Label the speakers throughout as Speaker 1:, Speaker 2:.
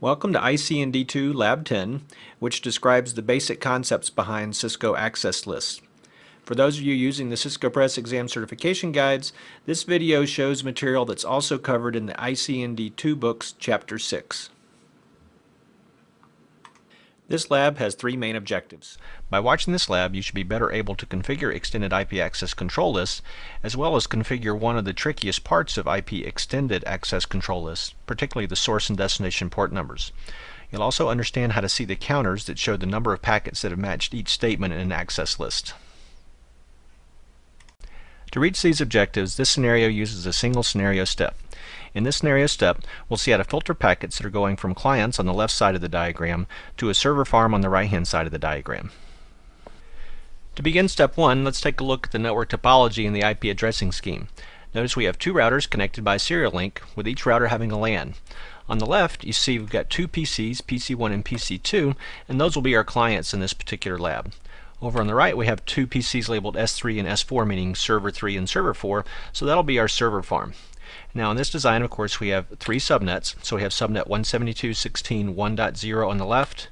Speaker 1: Welcome to ICND2 Lab 10, which describes the basic concepts behind Cisco Access Lists. For those of you using the Cisco Press Exam Certification Guides, this video shows material that's also covered in the ICND2 books, Chapter 6. This lab has three main objectives. By watching this lab, you should be better able to configure extended IP access control lists, as well as configure one of the trickiest parts of IP extended access control lists, particularly the source and destination port numbers. You'll also understand how to see the counters that show the number of packets that have matched each statement in an access list. To reach these objectives, this scenario uses a single scenario step. In this scenario step, we'll see how to filter packets that are going from clients on the left side of the diagram to a server farm on the right-hand side of the diagram. To begin step 1, let's take a look at the network topology in the IP addressing scheme. Notice we have two routers connected by serial link, with each router having a LAN. On the left, you see we've got two PCs, PC1 and PC2, and those will be our clients in this particular lab. Over on the right, we have two PCs labeled S3 and S4, meaning server 3 and server 4, so that'll be our server farm. Now in this design, of course, we have three subnets. So we have subnet 172.16.1.0 on the left,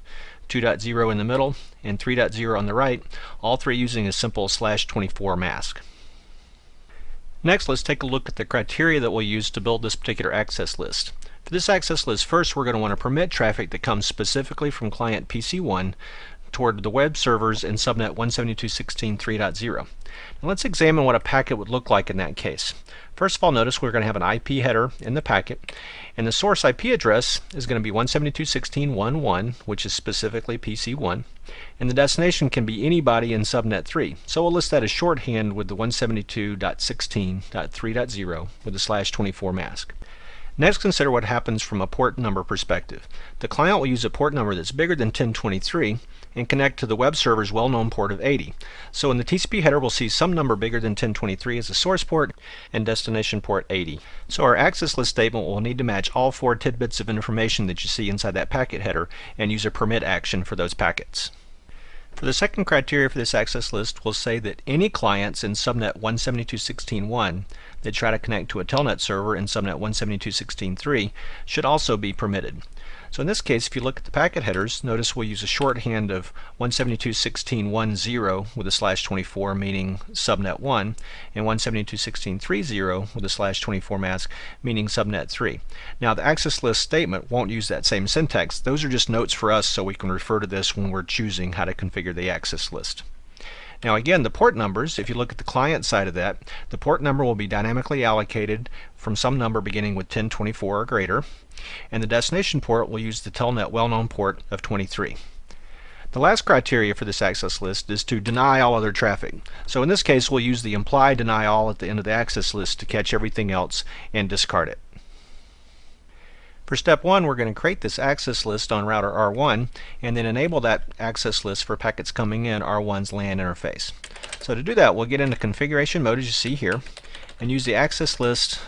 Speaker 1: 2.0 in the middle, and 3.0 on the right, all three using a simple /24 mask. Next, let's take a look at the criteria that we'll use to build this particular access list. For this access list, first we're going to want to permit traffic that comes specifically from client PC1 toward the web servers in subnet 172.16.3.0. Now let's examine what a packet would look like in that case. First of all, notice we're going to have an IP header in the packet, and the source IP address is going to be 172.16.1.1, which is specifically PC1, and the destination can be anybody in subnet 3. So we'll list that as shorthand with the 172.16.3.0 with the /24 mask. Next, consider what happens from a port number perspective. The client will use a port number that's bigger than 1023 and connect to the web server's well-known port of 80. So in the TCP header, we'll see some number bigger than 1023 as a source port and destination port 80. So our access list statement will need to match all four tidbits of information that you see inside that packet header and use a permit action for those packets. For the second criteria for this access list, we'll say that any clients in subnet 172.16.1 that try to connect to a telnet server in subnet 172.16.3 should also be permitted. So in this case, if you look at the packet headers, notice we'll use a shorthand of 172.16.1.0 with a /24, meaning subnet 1, and 172.16.3.0 with a /24 mask, meaning subnet 3. Now the access list statement won't use that same syntax. Those are just notes for us so we can refer to this when we're choosing how to configure the access list. Now again, the port numbers, if you look at the client side of that, the port number will be dynamically allocated from some number beginning with 1024 or greater, and the destination port will use the telnet well-known port of 23. The last criteria for this access list is to deny all other traffic. So in this case, we'll use the imply deny all at the end of the access list to catch everything else and discard it. For step 1, we're going to create this access list on router R1 and then enable that access list for packets coming in R1's LAN interface. So to do that, we'll get into configuration mode as you see here and use the access list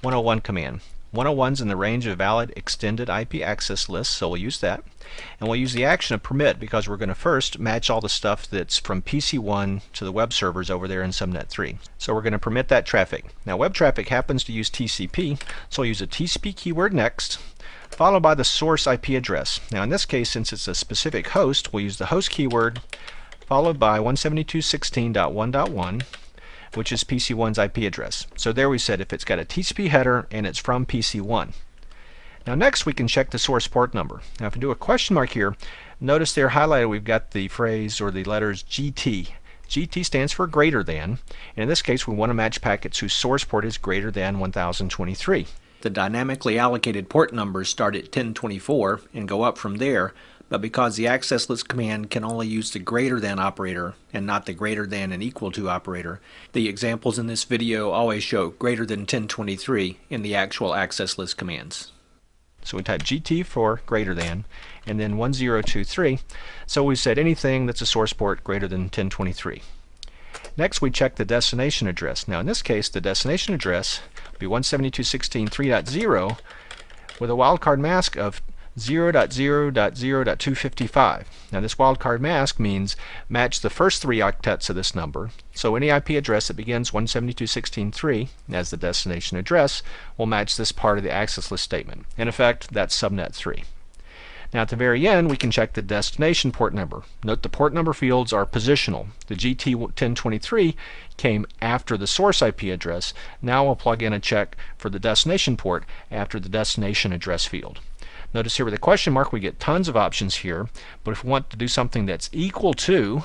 Speaker 1: 101 command. 101's in the range of valid extended IP access lists, so we'll use that. And we'll use the action of permit because we're going to first match all the stuff that's from PC1 to the web servers over there in subnet 3. So we're going to permit that traffic. Now web traffic happens to use TCP, so we'll use a TCP keyword next, followed by the source IP address. Now in this case, since it's a specific host, we'll use the host keyword followed by 172.16.1.1, which is PC1's IP address. So there we said if it's got a TCP header and it's from PC1. Now next we can check the source port number. Now if we do a question mark here, notice there highlighted we've got the phrase or the letters GT. GT stands for greater than, and in this case we want to match packets whose source port is greater than 1023. The dynamically allocated port numbers start at 1024 and go up from there, but because the access list command can only use the greater than operator and not the greater than and equal to operator, the examples in this video always show greater than 1023 in the actual access list commands. So we type GT for greater than, and then 1023, so we said anything that's a source port greater than 1023. Next we check the destination address. Now in this case, the destination address will be 172.16.3.0 with a wildcard mask of 0.0.0.255. Now this wildcard mask means match the first three octets of this number. So any IP address that begins 172.16.3 as the destination address will match this part of the access list statement. In effect, that's subnet 3. Now at the very end, we can check the destination port number. Note the port number fields are positional. The GT1023 came after the source IP address. Now we'll plug in a check for the destination port after the destination address field. Notice here with the question mark we get tons of options here, but if we want to do something that's equal to,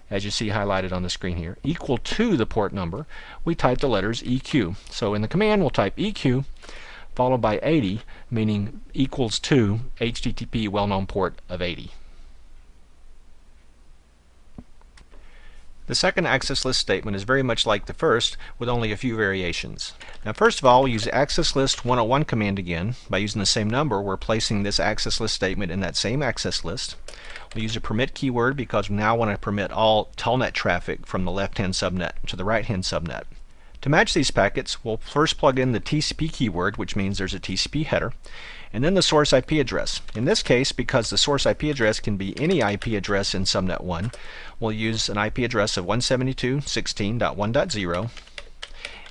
Speaker 1: as you see highlighted on the screen here, equal to the port number, we type the letters EQ. So in the command we'll type EQ followed by 80, meaning equals to HTTP well-known port of 80. The second access list statement is very much like the first, with only a few variations. Now first of all, we'll use the access list 101 command again. By using the same number, we're placing this access list statement in that same access list. We'll use a permit keyword because we now want to permit all telnet traffic from the left-hand subnet to the right-hand subnet. To match these packets, we'll first plug in the TCP keyword, which means there's a TCP header, and then the source IP address. In this case, because the source IP address can be any IP address in subnet 1, we'll use an IP address of 172.16.1.0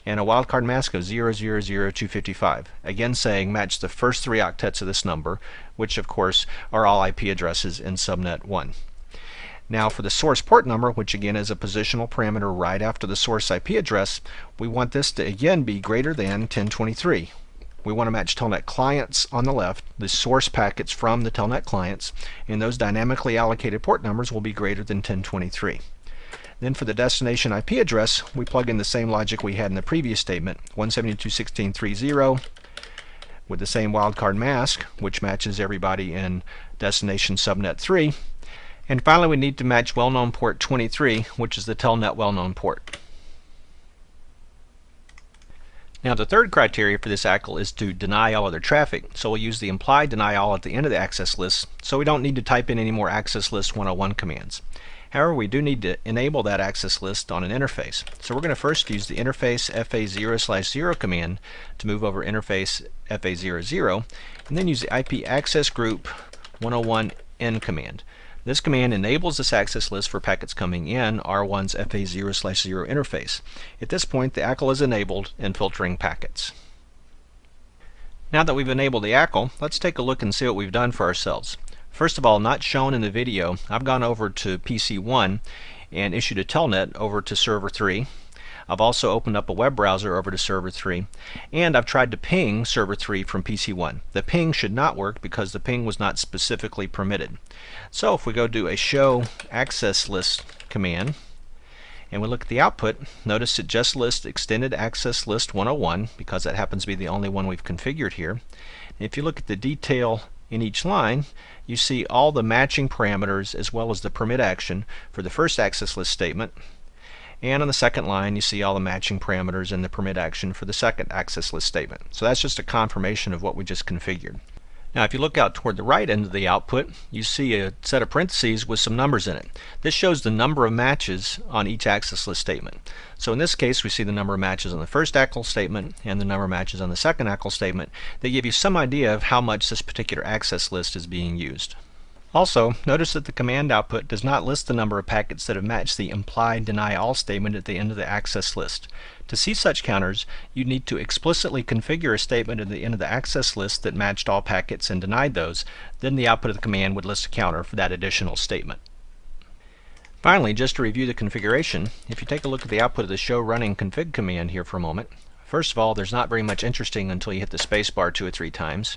Speaker 1: and a wildcard mask of 000255. Again saying match the first 3 octets of this number, which of course are all IP addresses in subnet 1. Now for the source port number, which again is a positional parameter right after the source IP address, we want this to again be greater than 1023. We want to match telnet clients on the left, the source packets from the telnet clients, and those dynamically allocated port numbers will be greater than 1023. Then for the destination IP address, we plug in the same logic we had in the previous statement, 172.16.3.0, with the same wildcard mask, which matches everybody in destination subnet 3. And finally, we need to match well-known port 23, which is the telnet well-known port. Now the third criteria for this ACL is to deny all other traffic, so we'll use the implied deny all at the end of the access list, so we don't need to type in any more access list 101 commands. However, we do need to enable that access list on an interface. So we're going to first use the interface fa0/0 command to move over interface fa00, and then use the IP access group 101n command. This command enables this access list for packets coming in R1's FA0/0 interface. At this point, the ACL is enabled and filtering packets. Now that we've enabled the ACL, let's take a look and see what we've done for ourselves. First of all, not shown in the video, I've gone over to PC1 and issued a telnet over to server 3. I've also opened up a web browser over to server 3, and I've tried to ping server 3 from PC1. The ping should not work because the ping was not specifically permitted. So if we go do a show access list command and we look at the output, notice it just lists extended access list 101 because that happens to be the only one we've configured here. If you look at the detail in each line, you see all the matching parameters as well as the permit action for the first access list statement. And on the second line, you see all the matching parameters and the permit action for the second access list statement. So that's just a confirmation of what we just configured. Now if you look out toward the right end of the output, you see a set of parentheses with some numbers in it. This shows the number of matches on each access list statement. So in this case, we see the number of matches on the first ACL statement and the number of matches on the second ACL statement. They give you some idea of how much this particular access list is being used. Also, notice that the command output does not list the number of packets that have matched the implied deny all statement at the end of the access list. To see such counters, you need to explicitly configure a statement at the end of the access list that matched all packets and denied those. Then the output of the command would list a counter for that additional statement. Finally, just to review the configuration, if you take a look at the output of the show running config command here for a moment, first of all, there's not very much interesting until you hit the space bar 2 or 3 times.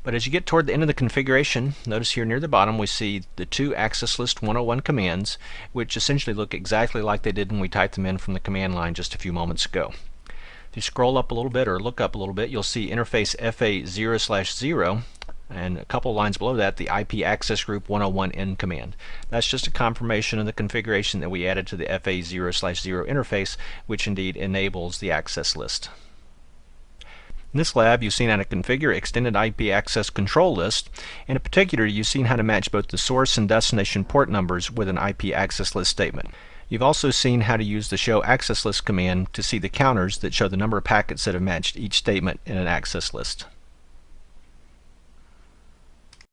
Speaker 1: But as you get toward the end of the configuration, notice here near the bottom we see the 2 access list 101 commands, which essentially look exactly like they did when we typed them in from the command line just a few moments ago. If you scroll up a little bit or look up a little bit, you'll see interface FA0/0, and a couple lines below that, the IP access group 101n command. That's just a confirmation of the configuration that we added to the FA0/0 interface, which indeed enables the access list. In this lab, you've seen how to configure extended IP access control list, and in particular, you've seen how to match both the source and destination port numbers with an IP access list statement. You've also seen how to use the show access list command to see the counters that show the number of packets that have matched each statement in an access list.